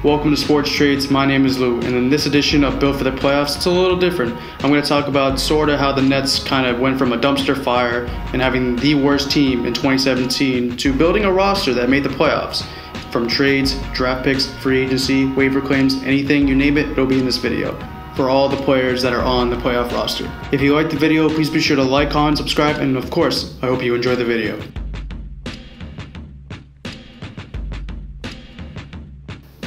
Welcome to Sports Trades. My name is Lou, and in this edition of Built for the Playoffs, it's a little different. I'm going to talk about sort of how the Nets kind of went from a dumpster fire and having the worst team in 2017 to building a roster that made the playoffs. From trades, draft picks, free agency, waiver claims, anything, you name it, it'll be in this video for all the players that are on the playoff roster. If you liked the video, please be sure to like, comment, subscribe, and of course, I hope you enjoy the video.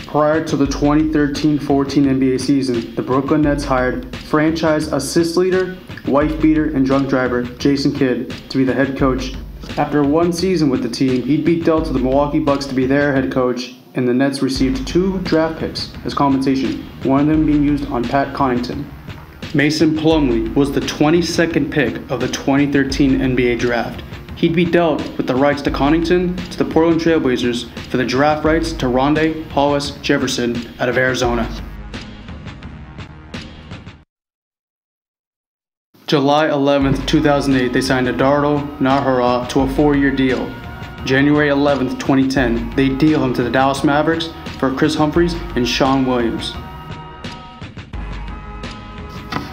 Prior to the 2013-14 NBA season, the Brooklyn Nets hired franchise assist leader, wife beater, and drunk driver Jason Kidd to be the head coach. After one season with the team, he'd be dealt to the Milwaukee Bucks to be their head coach, and the Nets received 2 draft picks as compensation, one of them being used on Pat Connaughton. Mason Plumlee was the 22nd pick of the 2013 NBA draft. He'd be dealt with the rights to Connaughton to the Portland Trailblazers for the draft rights to Rondé Hollis Jefferson out of Arizona. July 11th, 2008, they signed Adardo Nahara to a 4-year deal. January 11th, 2010, they deal him to the Dallas Mavericks for Chris Humphries and Sean Williams.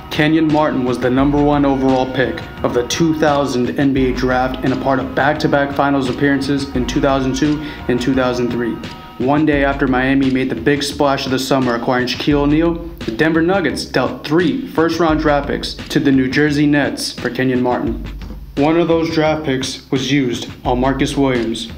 Kenyon Martin was the #1 overall pick of the 2000 NBA draft and a part of back-to-back finals appearances in 2002 and 2003. One day after Miami made the big splash of the summer acquiring Shaquille O'Neal, the Denver Nuggets dealt 3 first-round draft picks to the New Jersey Nets for Kenyon Martin. One of those draft picks was used on Marcus Williams.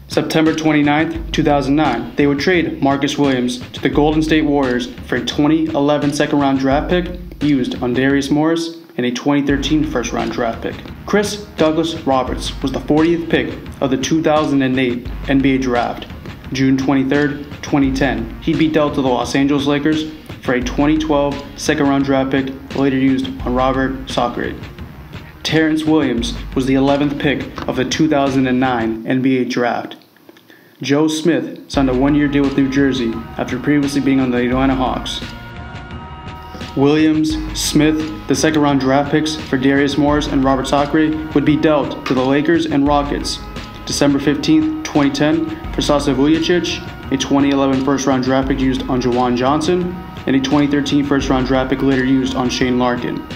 September 29, 2009, they would trade Marcus Williams to the Golden State Warriors for a 2011 second-round draft pick used on Darius Morris and a 2013 first-round draft pick. Chris Douglas Roberts was the 40th pick of the 2008 NBA draft. June 23, 2010, he'd be dealt to the Los Angeles Lakers for a 2012 second-round draft pick later used on Robert Sacre. Terrence Williams was the 11th pick of the 2009 NBA draft. Joe Smith signed a 1-year deal with New Jersey after previously being on the Atlanta Hawks. Williams, Smith, the second-round draft picks for Darius Morris and Robert Sacre would be dealt to the Lakers and Rockets. December 15, 2010, for Sasa Vujacic, a 2011 first-round draft pick used on Jawan Johnson, and a 2013 first-round draft pick later used on Shane Larkin.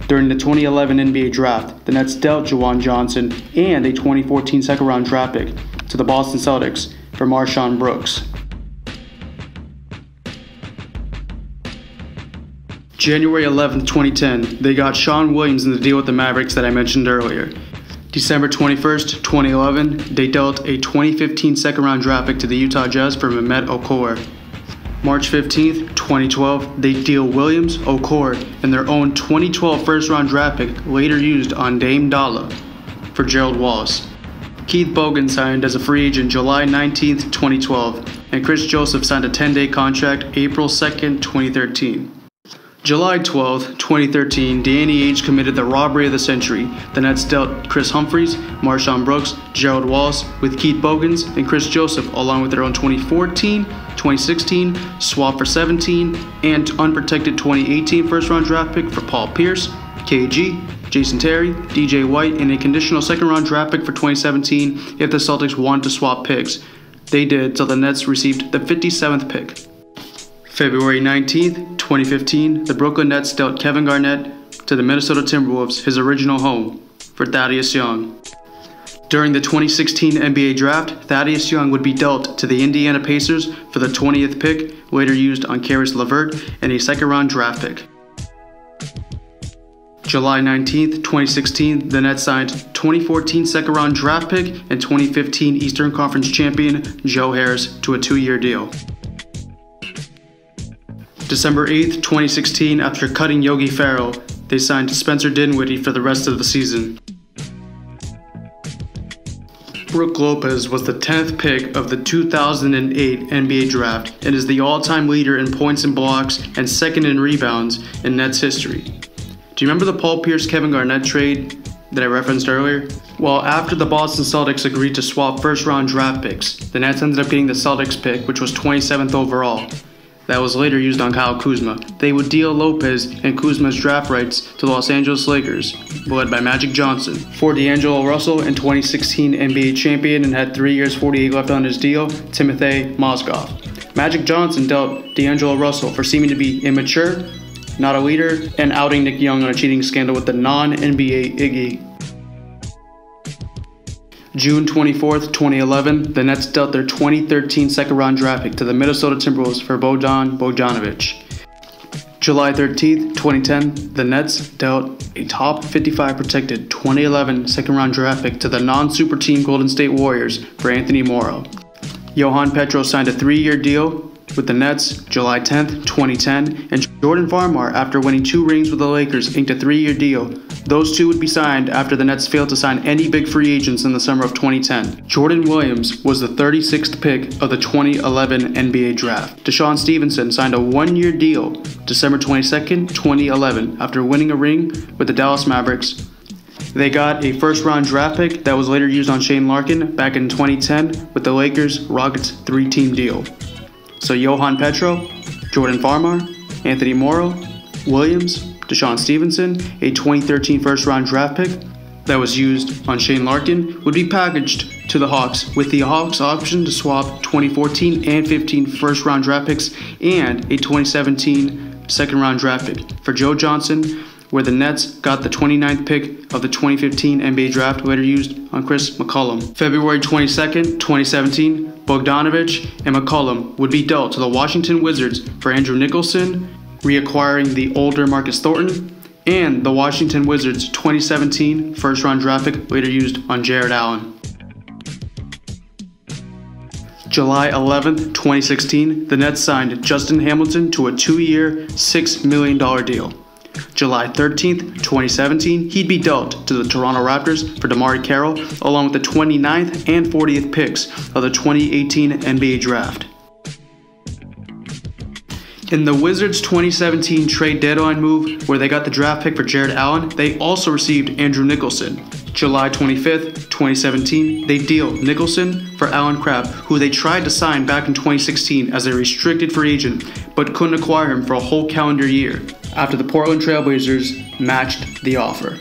During the 2011 NBA draft, the Nets dealt Jawan Johnson and a 2014 second-round draft pick to the Boston Celtics for Marshawn Brooks. January 11, 2010, they got Sean Williams in the deal with the Mavericks that I mentioned earlier. December 21st, 2011, they dealt a 2015 second-round draft pick to the Utah Jazz for Mehmet Okur. March 15th, 2012, they deal Williams, Okur, and their own 2012 first-round draft pick later used on Dame Dalla for Gerald Wallace. Keith Bogan signed as a free agent July 19th, 2012, and Chris Joseph signed a 10-day contract April 2nd, 2013. July 12, 2013, Danny Ainge committed the robbery of the century. The Nets dealt Chris Humphries, Marshawn Brooks, Gerald Wallace with Keith Bogans and Chris Joseph, along with their own 2014, 2016, swap for 17, and unprotected 2018 first-round draft pick for Paul Pierce, KG, Jason Terry, DJ White, and a conditional second-round draft pick for 2017 if the Celtics wanted to swap picks. They did, so the Nets received the 57th pick. February 19th, 2015, the Brooklyn Nets dealt Kevin Garnett to the Minnesota Timberwolves, his original home, for Thaddeus Young. During the 2016 NBA draft, Thaddeus Young would be dealt to the Indiana Pacers for the 20th pick, later used on Caris LeVert, and a second-round draft pick. July 19th, 2016, the Nets signed 2014 second-round draft pick and 2015 Eastern Conference champion Joe Harris to a 2-year deal. December 8th, 2016, after cutting Yogi Ferrell, they signed Spencer Dinwiddie for the rest of the season. Brook Lopez was the 10th pick of the 2008 NBA draft and is the all-time leader in points and blocks and second in rebounds in Nets history. Do you remember the Paul Pierce-Kevin Garnett trade that I referenced earlier? Well, after the Boston Celtics agreed to swap first-round draft picks, the Nets ended up getting the Celtics pick, which was 27th overall. That was later used on Kyle Kuzma. They would deal Lopez and Kuzma's draft rights to the Los Angeles Lakers, led by Magic Johnson. For DAngelo Russell and 2016 NBA champion and had 3 years, $48 left on his deal, Timothy Mozgov. Magic Johnson dealt DAngelo Russell for seeming to be immature, not a leader, and outing Nick Young on a cheating scandal with the non-NBA Iggy. June 24th, 2011, the Nets dealt their 2013 second-round draft pick to the Minnesota Timberwolves for Bojan Bogdanovic. July 13th, 2010, the Nets dealt a top 55 protected 2011 second-round draft pick to the non-super team Golden State Warriors for Anthony Morrow. Johan Petro signed a 3-year deal with the Nets July 10th, 2010, and Jordan Farmar, after winning 2 rings with the Lakers, inked a 3-year deal. Those two would be signed after the Nets failed to sign any big free agents in the summer of 2010. Jordan Williams was the 36th pick of the 2011 NBA Draft. Deshaun Stevenson signed a 1-year deal December 22nd, 2011, after winning a ring with the Dallas Mavericks. They got a first-round draft pick that was later used on Shane Larkin back in 2010 with the Lakers Rockets 3-team deal. So Johan Petro, Jordan Farmar, Anthony Morrow, Williams, Deshaun Stevenson, a 2013 first-round draft pick that was used on Shane Larkin, would be packaged to the Hawks with the Hawks option to swap 2014 and 15 first-round draft picks and a 2017 second-round draft pick for Joe Johnson, where the Nets got the 29th pick of the 2015 NBA Draft, later used on Chris McCollum. February 22nd, 2017, Bogdanovic and McCollum would be dealt to the Washington Wizards for Andrew Nicholson, reacquiring the older Marcus Thornton, and the Washington Wizards 2017 first-round draft pick, later used on Jared Allen. July 11th, 2016, the Nets signed Justin Hamilton to a 2-year, $6 million deal. July 13th, 2017, he'd be dealt to the Toronto Raptors for DeMarre Carroll, along with the 29th and 40th picks of the 2018 NBA Draft. In the Wizards' 2017 trade deadline move, where they got the draft pick for Jared Allen, they also received Andrew Nicholson. July 25th, 2017, they deal Nicholson for Allen Crabbe, who they tried to sign back in 2016 as a restricted free agent, but couldn't acquire him for a whole calendar year, after the Portland Trailblazers matched the offer.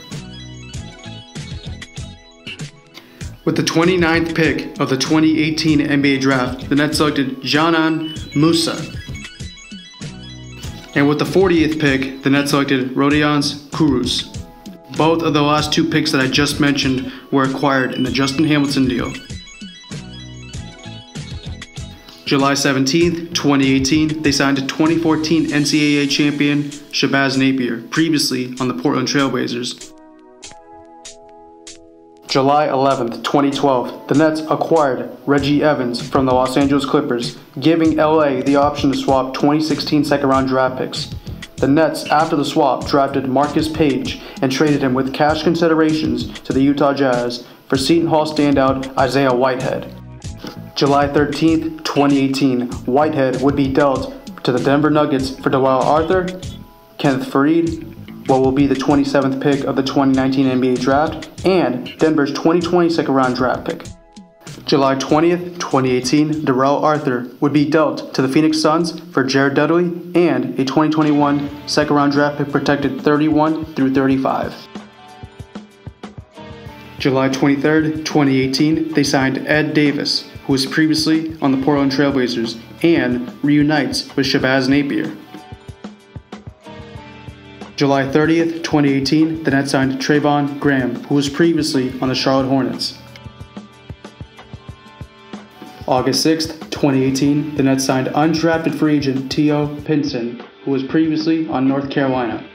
With the 29th pick of the 2018 NBA Draft, the Nets selected Dzanan Musa. And with the 40th pick, the Nets selected Rodions Kurucs. Both of the last 2 picks that I just mentioned were acquired in the Justin Hamilton deal. July 17th, 2018, they signed 2014 NCAA champion Shabazz Napier, previously on the Portland Trailblazers. July 11th, 2012, the Nets acquired Reggie Evans from the Los Angeles Clippers, giving LA the option to swap 2016 second-round draft picks. The Nets, after the swap, drafted Marcus Paige and traded him with cash considerations to the Utah Jazz for Seton Hall standout Isaiah Whitehead. July 13th, 2018, Whitehead would be dealt to the Denver Nuggets for Dewell Arthur, Kenneth Faried, what will be the 27th pick of the 2019 NBA Draft, and Denver's 2020 second-round draft pick. July 20th, 2018, Darrell Arthur would be dealt to the Phoenix Suns for Jared Dudley and a 2021 second-round draft pick protected 31 through 35. July 23rd, 2018, they signed Ed Davis, who was previously on the Portland Trailblazers, and reunites with Shabazz Napier. July 30th, 2018, the Nets signed Trayvon Graham, who was previously on the Charlotte Hornets. August 6th, 2018, the Nets signed undrafted free agent Teo Pinson, who was previously on North Carolina.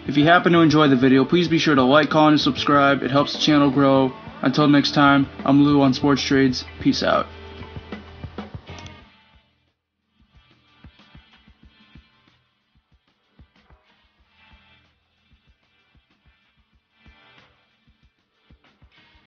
If you happen to enjoy the video, please be sure to like, comment, and subscribe. It helps the channel grow. Until next time, I'm Lou on Sports Trades. Peace out.